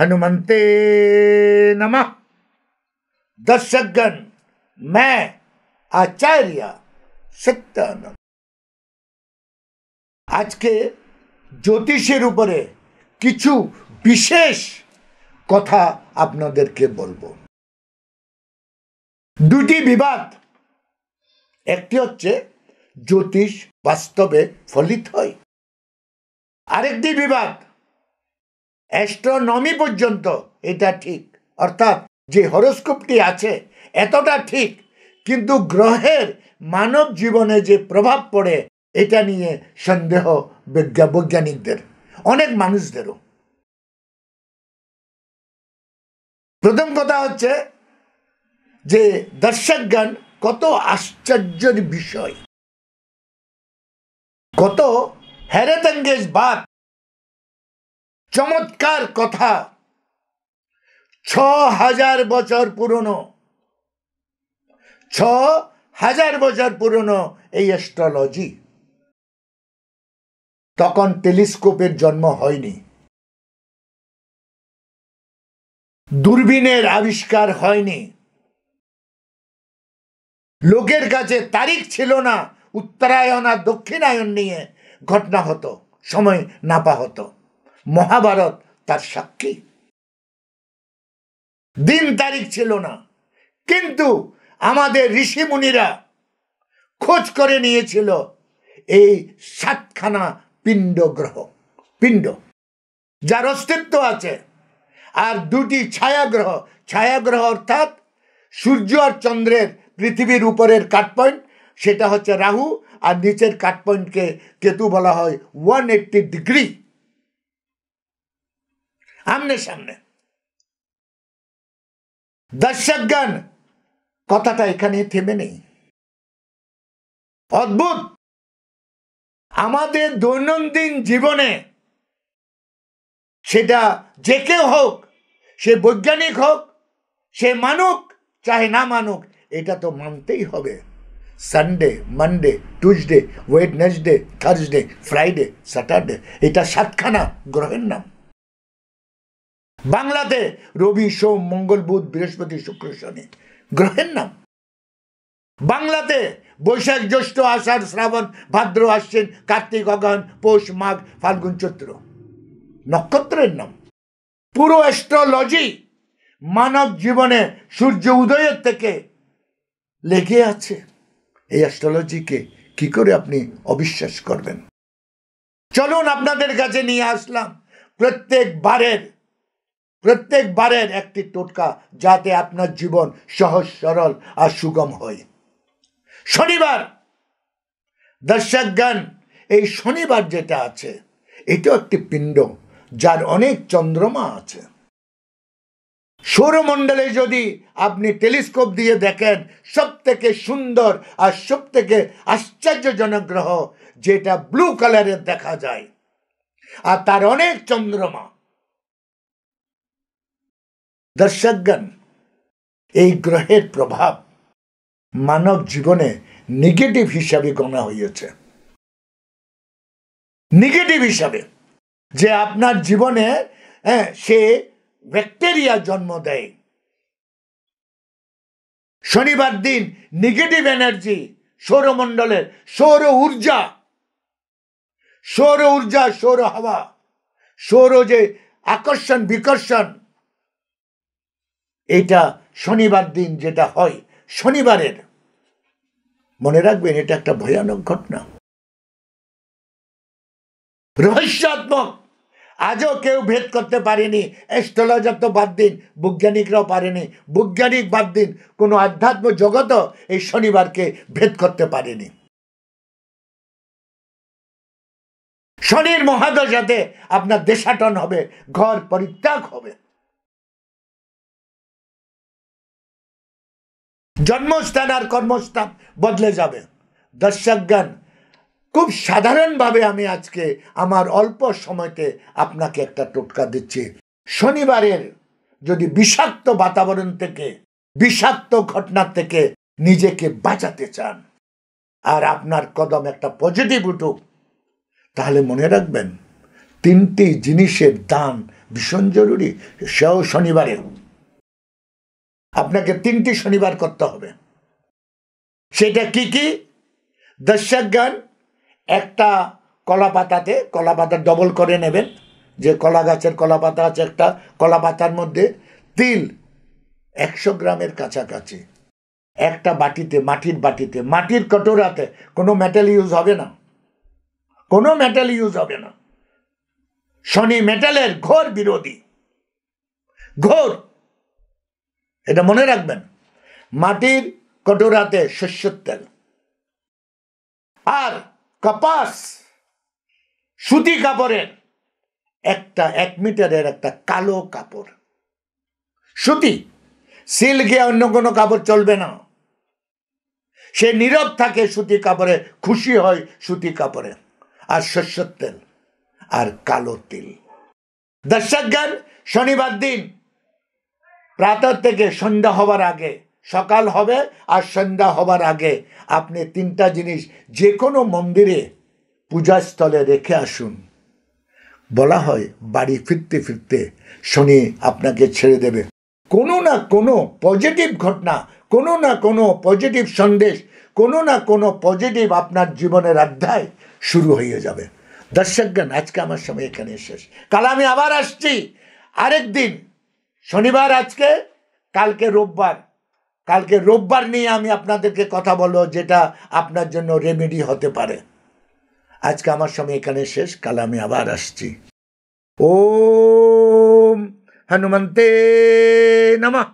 हनुमंते नमः। दर्शकगण, मैं आचार्य सत्यानंद आज के ज्योतिषेर उपरे किछु विशेष कथा आपनादेरके बोलबो। दुटी विवाद, एकटी हच्छे ज्योतिष वास्तवे फलित हय, आरेकटी विवाद एस्ट्रोनमी पर्यन्त एटा ठीक, अर्थात जे हरोस्कोपटी आछे एतटा ठीक, किन्तु ग्रहेर मानव जीवने जे प्रभाव पड़े एटा निये सन्देह वैज्ञानिकदेर, अनेक मानुषदेरो। प्रथम कथा हच्छे जे दर्शकगण कत आश्चर्येर विषय, कत हेरेतेंगेज बात, चमत्कार कथा 6000 बछर पुरानो, 6000 बछर पुरानो এই অ্যাস্ট্রোলজি। তখন টেলিস্কোপের জন্ম হয়নি, দূরবীনের আবিষ্কার হয়নি, লোকের কাছে তারিখ ছিল না, উত্তরায়ণ আর দক্ষিণায়ন নিয়ে ঘটনা হতো, সময় নাপা হতো। মহাভারত তার সাক্ষী। दिन तारीख छिलो ना, किन्तु आमादेर ऋषि मुनिरा खोज करे नियेछिलो এই 7খানা पिंड ग्रह, पिंड जार अस्तित्व आछे, और दुटी छाया ग्रह अर्थात सूर्य और चंद्रेर पृथिवीर ऊपरेर काट पॉइंट सेटा हच्छे राहु, और नीचेर काट पॉइंट के केतु बला हय 180 डिग्री आमने सामने। दर्शकगण, कथाटा एखाने থেমে নেই, अद्भुत। आमादेर दैनन्दिन जीवने सेटा जे केउ होक, से वैज्ञानिक होक, से मानुक चाहे ना मानुक, एटा तो मानतेई होबे। Sunday, Monday, Tuesday, Wednesday, Thursday, Friday, Saturday, एटा 7খানা ग्रहेर नाम। बांगलाते रवि, सोम, मंगल, बुध, बृहस्पति, शुक्र, शनि ग्रहेर नाम। बांगलाते बैशाख, ज्येष्ठ, आषाढ़, श्रावण, भाद्र, आश्विन, कार्तिक, अगहन, पौष, माघ, फाल्गुन, चैत्र नक्षत्रेर नाम। पुरो एस्ट्रोलॉजी मानव जीवने सूर्य उदयेर थेके लेगे आछे। এই অ্যাস্ট্রোলজিকে কি করে আপনি অবিশ্বাস করবেন? চলুন আপনাদের কাছে নিয়ে আসলাম প্রত্যেকবারের একটি টোটকা, যাতে আপনার জীবন সহজ সরল আর সুগম হয়। শনিবার, দর্শকগণ, এই শনিবার যেটা আছে এটা একটি পিণ্ড যার অনেক চন্দ্রমা আছে। সৌরমণ্ডলে যদি আপনি টেলিস্কোপ দিয়ে দেখেন, সবথেকে সুন্দর আর সবথেকে আশ্চর্যজনক গ্রহ যেটা ব্লু কালারের দেখা যায়, আর তার অনেক চন্দ্রমা। दर्शकगण, এই গ্রহের প্রভাব মানব জীবনে নেগেটিভ হিসাবে গণনা হয়েছে। নেগেটিভ হিসাবে যে আপনার জীবনে সে ব্যাকটেরিয়া জন্ম দেয়। শনিবার দিন নেগেটিভ এনার্জি সৌরমণ্ডলের, সৌর ঊর্জা, সৌর হাওয়া, সৌর যে আকর্ষণ বিকর্ষণ, এটা শনিবার দিন যেটা হয়, শনিবারের, মনে রাখবেন এটা একটা ভয়ানক ঘটনা, রহস্যাত্মক। আজও কেউ ভেদ করতে পারেনি। অ্যাস্ট্রোলজার তো বাদ দিন, বৈজ্ঞানিকরাও পারেনি। বৈজ্ঞানিক বাদ দিন, কোনো আধ্যাত্ম জগতও এই শনিবারকে ভেদ করতে পারেনি। শনির মহাদশাতে আপনার দেশাটন হবে, ঘর পরিত্যাগ হবে, জন্মস্থান আর কর্মস্থান বদলে যাবে। দর্শকগণ, খুব সাধারণভাবে আমি আজকে আমার অল্প সময়তে আপনাকে একটা টোটকা দিচ্ছি। শনিবারের যদি বিষাক্ত বাতাবরণ থেকে, বিষাক্ত ঘটনা থেকে নিজেকে বাঁচাতে চান, আর আপনার কদম একটা পজিটিভ উঠুক, তাহলে মনে রাখবেন 3টি জিনিসের দান ভীষণ জরুরি, সেও শনিবারে। আপনাকে 3টি শনিবার করতে হবে। সেটা কি কি? দর্শকগণ, একটা কলা পাতাতে, কলা পাতা ডবল করে নেবেন, যে কলা গাছের কলা পাতা আছে, একটা কলা পাতার মধ্যে তিল 100 গ্রামের কাছাকাছি, একটা বাটিতে, মাটির বাটিতে, মাটির কটোরাতে, কোনো মেটাল ইউজ হবে না, কোনো মেটাল ইউজ হবে না। শনি মেটালের ঘোর বিরোধী, ঘোর, এটা মনে রাখবেন। মাটির কটোরাতে সর্ষের তেল, আর কপাস সুতি কাপড়ের একটা 1 মিটারের একটা কালো কাপড়, সুতি, সিল্কে অন্য কোনো কাপড় চলবে না। সে নীরব থাকে সুতি কাপড়ে, খুশি হয় সুতি কাপড়ে, আর সর্ষের তেল আর কালো তিল। দর্শকগণ, শনিবার দিন প্রাতঃ থেকে সন্ধ্যা হবার আগে, সকাল হবে আর সন্ধ্যা হবার আগে আপনি 3টা জিনিস যে কোনো মন্দিরে পূজাস্থলে রেখে আসুন। বলা হয় বাড়ি ফিরতে ফিরতে শনি আপনাকে ছেড়ে দেবে। কোনো না কোনো পজিটিভ ঘটনা, কোনো না কোনো পজিটিভ সন্দেশ, কোনো না কোনো পজিটিভ আপনার জীবনের অধ্যায় শুরু হয়ে যাবে। দর্শকগণ, আজকে আমার সময় এখানে শেষ। কাল আমি আবার আসছি আরেকদিন। শনিবার আজকে, কালকে রোববার। কালকে রোববার নিয়ে আমি আপনাদেরকে কথা বলবো, যেটা আপনার জন্য রেমেডি হতে পারে। আজকে আমার সময় এখানে শেষ, কাল আমি আবার আসছি। ওম হনুমন্তে নমঃ।